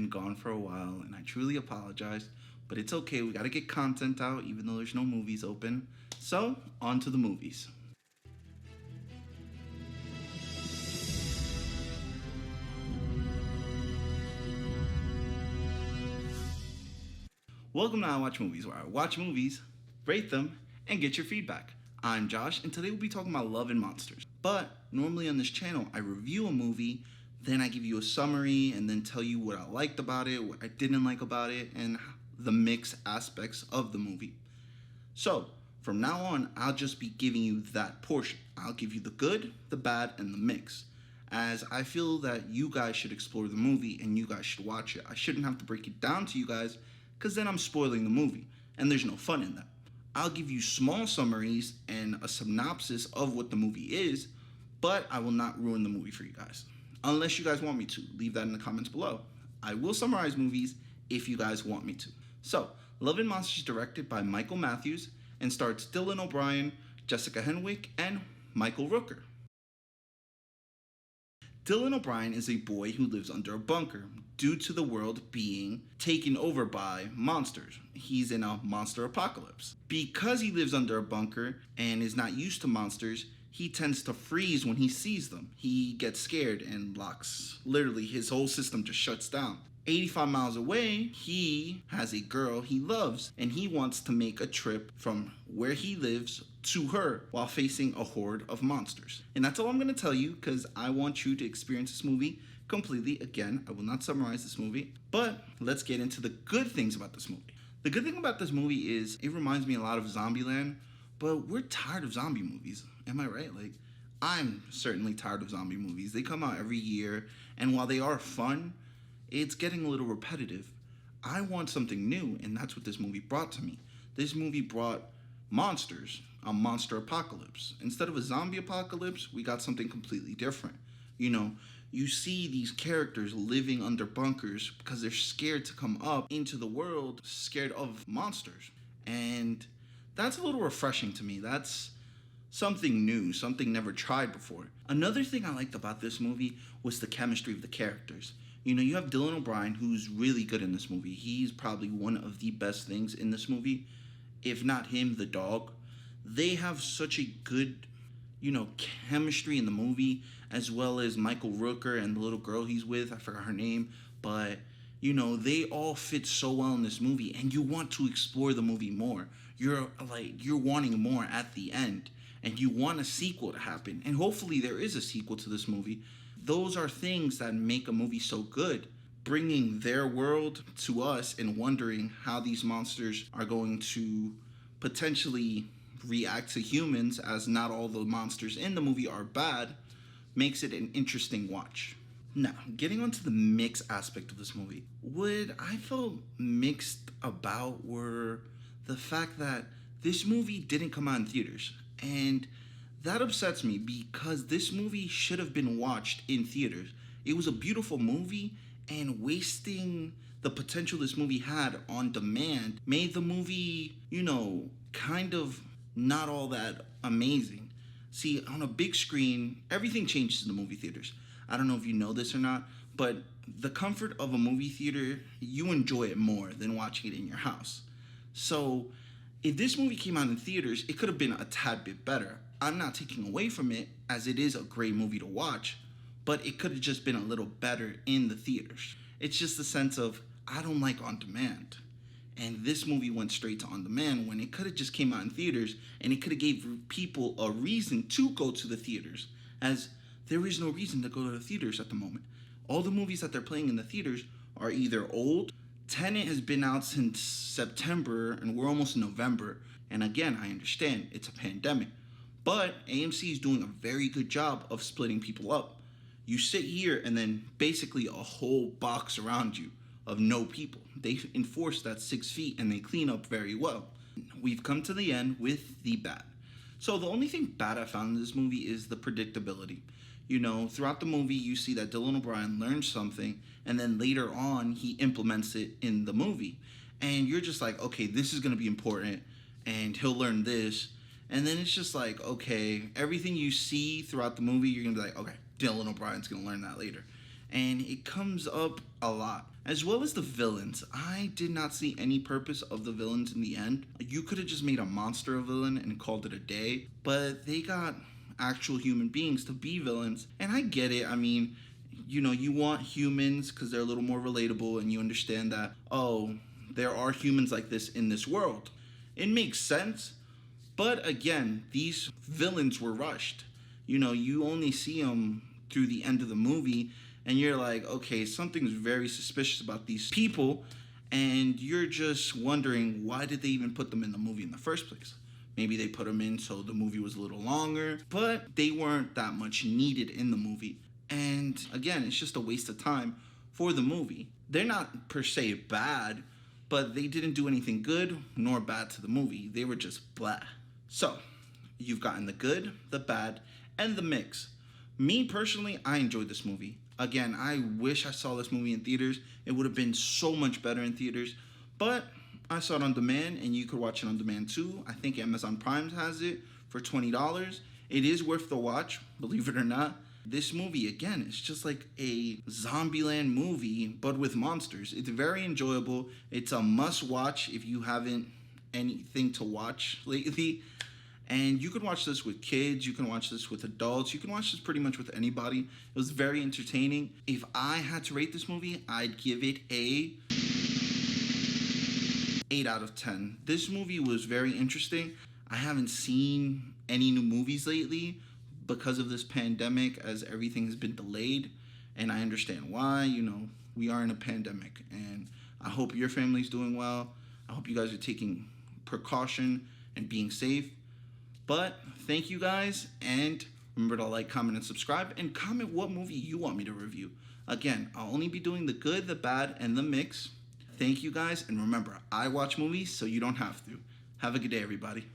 been gone for a while, and I truly apologize, but it's okay. We gotta get content out, even though there's no movies open. So, on to the movies. Welcome to I Watch Movies, where I watch movies, rate them, and get your feedback. I'm Josh, and today we'll be talking about Love and Monsters. But normally on this channel, I review a movie, then I give you a summary, and then tell you what I liked about it, what I didn't like about it, and the mixed aspects of the movie. So, from now on, I'll just be giving you that portion. I'll give you the good, the bad, and the mix, as I feel that you guys should explore the movie and you guys should watch it. I shouldn't have to break it down to you guys, because then I'm spoiling the movie, and there's no fun in that. I'll give you small summaries and a synopsis of what the movie is, but I will not ruin the movie for you guys. Unless you guys want me to, leave that in the comments below. I will summarize movies if you guys want me to. So, Love and Monsters is directed by Michael Matthews and stars Dylan O'Brien, Jessica Henwick, and Michael Rooker. Dylan O'Brien is a boy who lives under a bunker due to the world being taken over by monsters. He's in a monster apocalypse. Because he lives under a bunker and is not used to monsters, he tends to freeze when he sees them. He gets scared and locks. Literally, his whole system just shuts down. 85 miles away, he has a girl he loves, and he wants to make a trip from where he lives to her while facing a horde of monsters. And that's all I'm going to tell you, because I want you to experience this movie completely. Again, I will not summarize this movie, but let's get into the good things about this movie. The good thing about this movie is it reminds me a lot of Zombieland, but we're tired of zombie movies. Am I right? Like, I'm certainly tired of zombie movies. They come out every year, and while they are fun, it's getting a little repetitive. I want something new, and that's what this movie brought to me. This movie brought monsters, a monster apocalypse. Instead of a zombie apocalypse, we got something completely different. You know, you see these characters living under bunkers because they're scared to come up into the world, scared of monsters. And that's a little refreshing to me. That's something new, something never tried before. Another thing I liked about this movie was the chemistry of the characters. You know, you have Dylan O'Brien, who's really good in this movie. He's probably one of the best things in this movie, if not him, the dog. They have such a good, chemistry in the movie, as well as Michael Rooker and the little girl he's with. I forgot her name, but, they all fit so well in this movie, and you want to explore the movie more. You're wanting more at the end, and you want a sequel to happen, and hopefully there is a sequel to this movie. Those are things that make a movie so good. Bringing their world to us and wondering how these monsters are going to potentially react to humans, as not all the monsters in the movie are bad, makes it an interesting watch. Now, getting onto the mix aspect of this movie, what I felt mixed about were the fact that this movie didn't come out in theaters. And that upsets me, because this movie should have been watched in theaters. It was a beautiful movie, and wasting the potential this movie had on demand made the movie, kind of not all that amazing. See, on a big screen, everything changes in the movie theaters. I don't know if you know this or not, but the comfort of a movie theater, you enjoy it more than watching it in your house. So, if this movie came out in theaters, it could have been a tad bit better. I'm not taking away from it, as it is a great movie to watch, but it could have just been a little better in the theaters. It's just the sense of, I don't like on demand. And this movie went straight to on demand when it could have just came out in theaters, and it could have gave people a reason to go to the theaters, as there is no reason to go to the theaters at the moment. All the movies that they're playing in the theaters are either old. Tenet has been out since September, and we're almost in November. And again, I understand it's a pandemic, but AMC is doing a very good job of splitting people up. You sit here, and then basically a whole box around you of no people. They enforce that 6 feet, and they clean up very well. We've come to the end with the bad. So the only thing bad I found in this movie is the predictability. Throughout the movie, you see that Dylan O'Brien learns something, and then later on, he implements it in the movie. And you're just like, okay, this is going to be important, and he'll learn this. And then it's just like, okay, everything you see throughout the movie, you're going to be like, okay, Dylan O'Brien's going to learn that later. And it comes up a lot. as well as the villains. I did not see any purpose of the villains in the end. You could have just made a monster a villain and called it a day, but they got actual human beings to be villains. And I get it. I mean, you want humans because they're a little more relatable, and you understand that, oh, there are humans like this in this world. It makes sense. But again, these villains were rushed. You only see them through the end of the movie, and you're like, okay, something's very suspicious about these people, and you're just wondering, why did they even put them in the movie in the first place? Maybe they put them in so the movie was a little longer, but they weren't that much needed in the movie. And again, it's just a waste of time for the movie. They're not per se bad, but they didn't do anything good nor bad to the movie. They were just blah. So, you've gotten the good, the bad, and the mix. Me personally, I enjoyed this movie. Again, I wish I saw this movie in theaters. It would have been so much better in theaters. But I saw it on demand, and you could watch it on demand too. I think Amazon Prime has it for $20. It is worth the watch, believe it or not. This movie, again, it's just like a Zombieland movie, but with monsters. It's very enjoyable. It's a must-watch if you haven't anything to watch lately. And you can watch this with kids, you can watch this with adults, you can watch this pretty much with anybody. It was very entertaining. If I had to rate this movie, I'd give it a 8 out of 10. This movie was very interesting. I haven't seen any new movies lately because of this pandemic, as everything has been delayed. And I understand why. We are in a pandemic. And I hope your family's doing well. I hope you guys are taking precaution and being safe. But thank you guys, and remember to like, comment, and subscribe, and comment what movie you want me to review. Again, I'll only be doing the good, the bad, and the mix. Thank you guys, and remember, I watch movies so you don't have to. Have a good day, everybody.